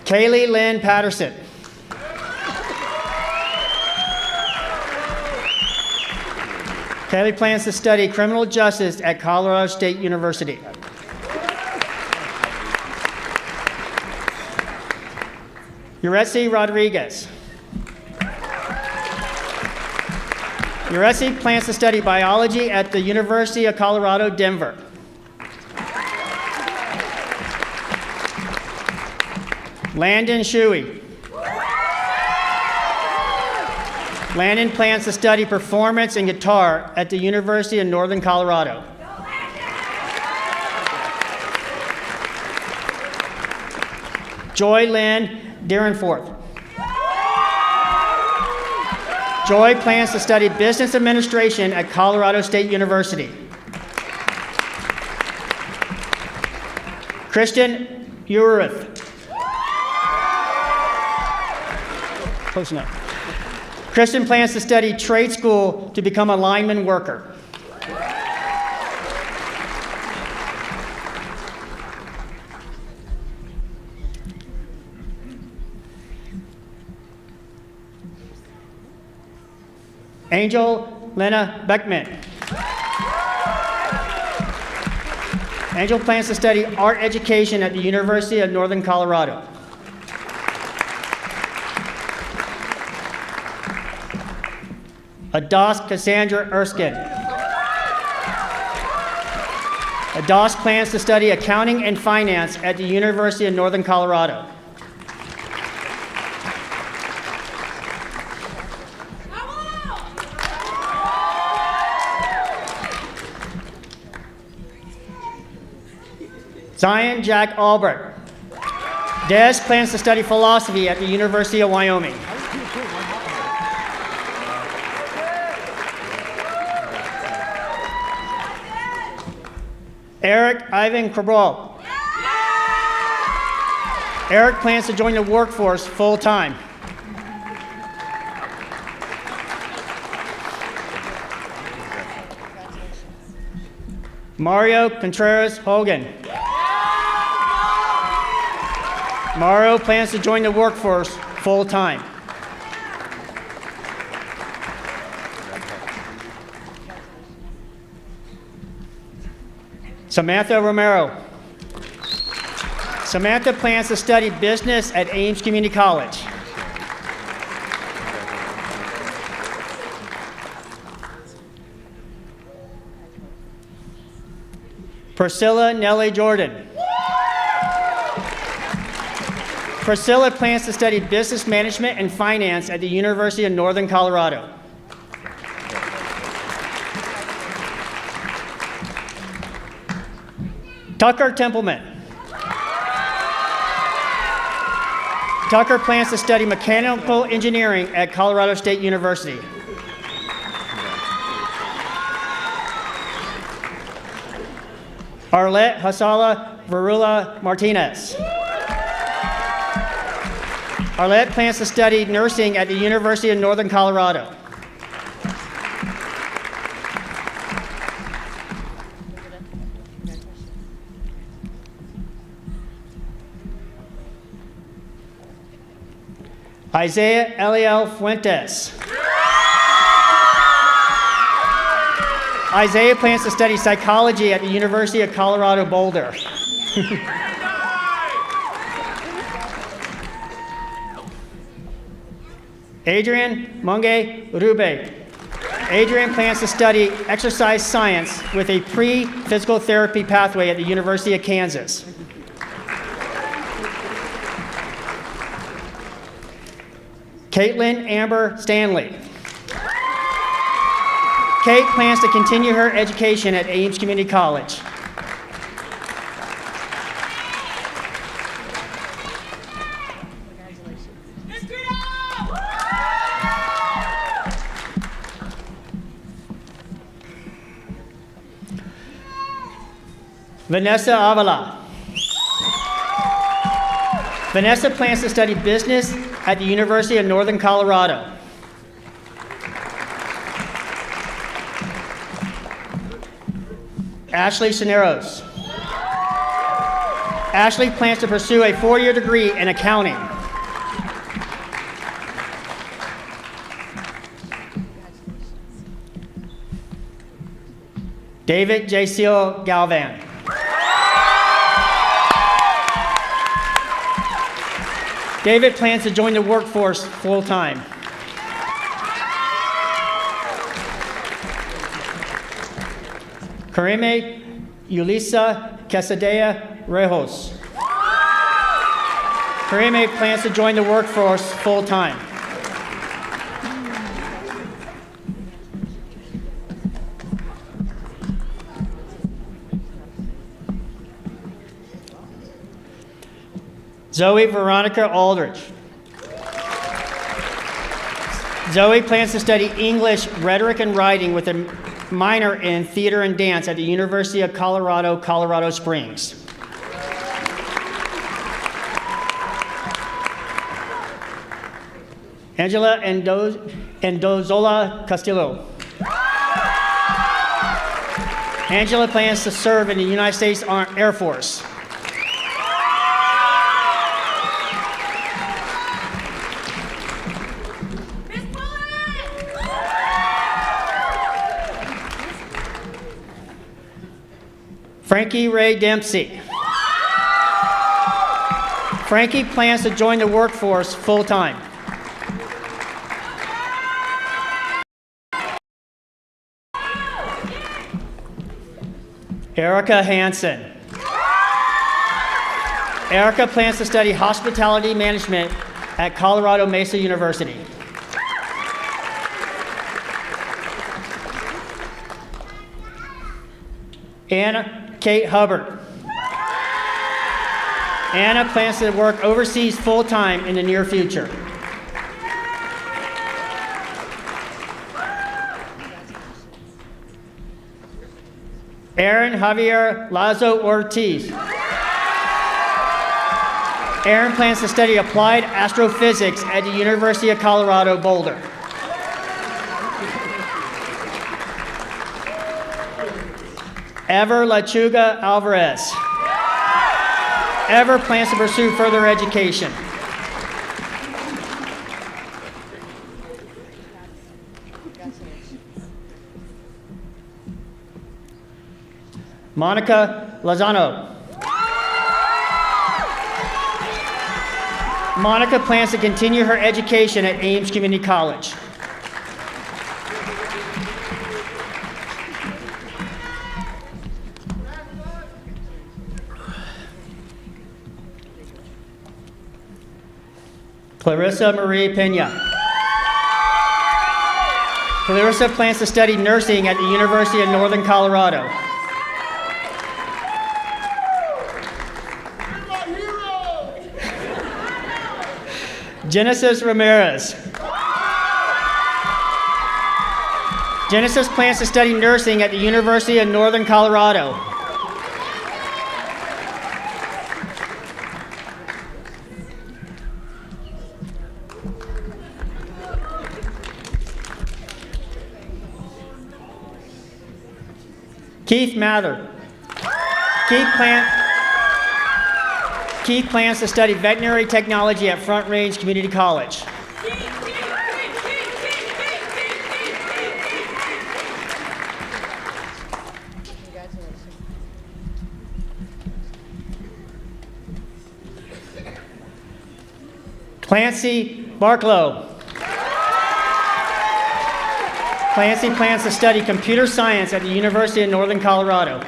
F: Kaylee Lynn Patterson. Kaylee plans to study criminal justice at Colorado State University. Uretsi Rodriguez. Uretsi plans to study biology at the University of Colorado, Denver. Landon Shuey. Landon plans to study performance and guitar at the University of Northern Colorado. Joy Lynn Derenforth. Joy plans to study business administration at Colorado State University. Christian Urith. Close enough. Kristen plans to study trade school to become a lineman worker. Angel Lena Beckman. Angel plans to study art education at the University of Northern Colorado. Adas Cassandra Erskine. Adas plans to study accounting and finance at the University of Northern Colorado. Zion Jack Albert. Des plans to study philosophy at the University of Wyoming. Eric Ivan Cabral. Eric plans to join the workforce full-time. Mario Contreras Hogan. Mario plans to join the workforce full-time. Samantha Romero. Samantha plans to study business at Ames Community College. Priscilla Nellie Jordan. Priscilla plans to study business management and finance at the University of Northern Colorado. Tucker Templeman. Tucker plans to study mechanical engineering at Colorado State University. Arlette Hasala Varula Martinez. Arlette plans to study nursing at the University of Northern Colorado. Isaiah Eliel Fuentes. Isaiah plans to study psychology at the University of Colorado Boulder. Adrian Monge Rube. Adrian plans to study exercise science with a pre-physical therapy pathway at the University of Kansas. Caitlin Amber Stanley. Kate plans to continue her education at Ames Community College. Vanessa Avala. Vanessa plans to study business at the University of Northern Colorado. Ashley Cineros. Ashley plans to pursue a 4-year degree in accounting. David J. Seal Galvan. David plans to join the workforce full-time. Karime Yulisa Quesadilla Rejos. Karime plans to join the workforce full-time. Zoe Veronica Aldrich. Zoe plans to study English, rhetoric, and writing with a minor in theater and dance at the University of Colorado, Colorado Springs. Angela Endozola Castillo. Angela plans to serve in the United States Air Force. Frankie Ray Dempsey. Frankie plans to join the workforce full-time. Erica Hansen. Erica plans to study hospitality management at Colorado Mesa University. Anna Kate Hubbard. Anna plans to work overseas full-time in the near future. Aaron Javier Lazo Ortiz. Aaron plans to study applied astrophysics at the University of Colorado Boulder. Ever Lachuga Alvarez. Ever plans to pursue further education. Monica Lozano. Monica plans to continue her education at Ames Community College. Clarissa Marie Pena. Clarissa plans to study nursing at the University of Northern Colorado. Genesis Ramirez. Genesis plans to study nursing at the University of Northern Colorado. Keith Mather. Keith plans to study veterinary technology at Front Range Community College. Clancy Barklow. Clancy plans to study computer science at the University of Northern Colorado.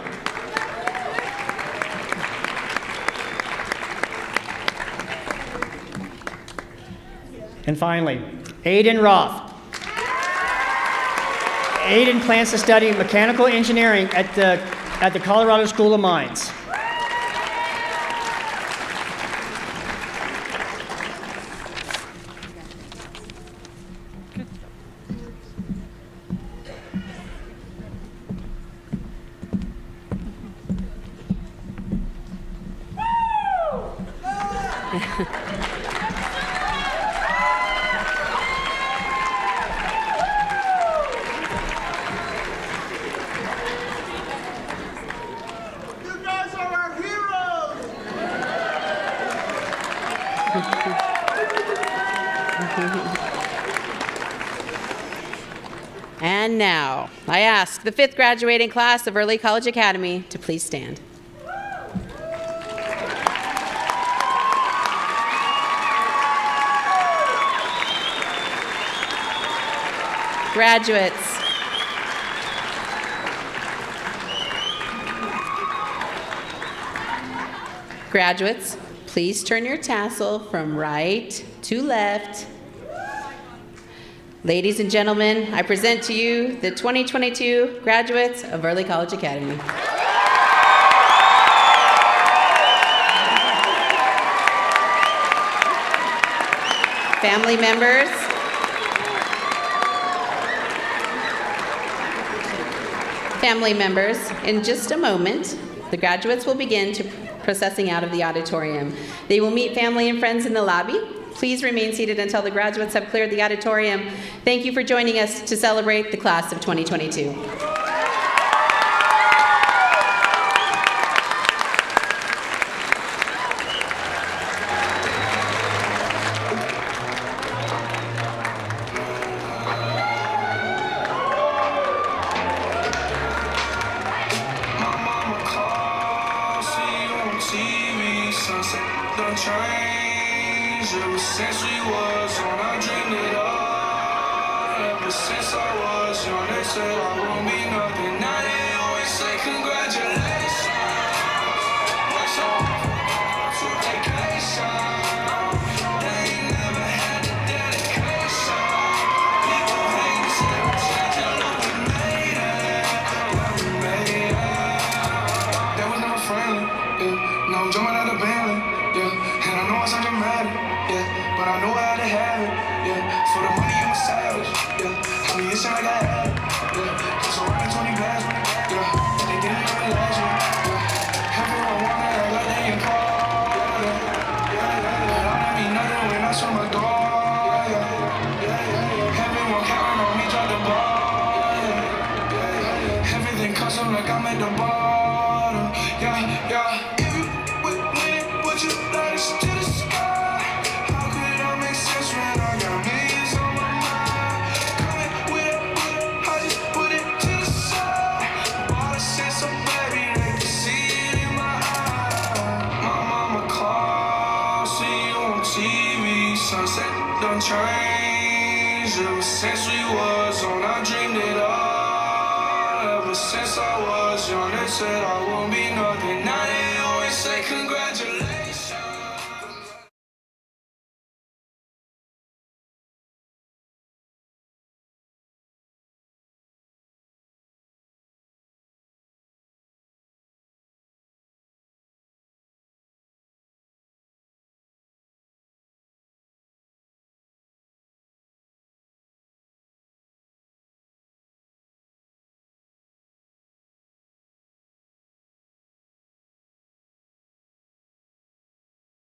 F: And finally, Aiden Roth. Aiden plans to study mechanical engineering at the Colorado School of Mines.
A: And now, I ask the 5th graduating class of Early College Academy to please stand. Graduates, graduates, please turn your tassel from right to left. Ladies and gentlemen, I present to you the 2022 graduates of Early College Academy. Family members, in just a moment, the graduates will begin processing out of the auditorium. They will meet family and friends in the lobby. Please remain seated until the graduates have cleared the auditorium. Thank you for joining us to celebrate the class of 2022.
J: My mama called Ever since we was young, I dreamed it all. Ever since I was young, they said I won't be nothing. Now they always say congratulations. Work so hard to vacation. They ain't never had the dedication. People hate us, they were changing, look, we made it. Yeah, we made it. That was never friendly. Yeah. Now I'm jumping out of Bentley. Yeah. And I know I sound dramatic. Yeah. But I know I had to have it. Yeah. For the money, I'm a savage. Yeah. I mean, it sound like I had it. Yeah. Just around 20 bands. Yeah. They didn't even last year. Yeah. Everyone wanna act like they in call. Yeah. Yeah. But I don't mean nothing when I saw my door. Yeah. Everyone counting on me, drop the ball. Yeah. Everything custom like I'm at the bottom. Yeah. If you would win, would you let us to the sky? How could I make sense when I got millions on my mind? Coming with it, I just put it to the side. All the sense of baby, they can see it in my eyes. My mama calls, see you on TV. Sunset done changed. Ever since we was on, I dreamed it all. Ever since I was young, they said I won't be nothing. Now they always say congratulations.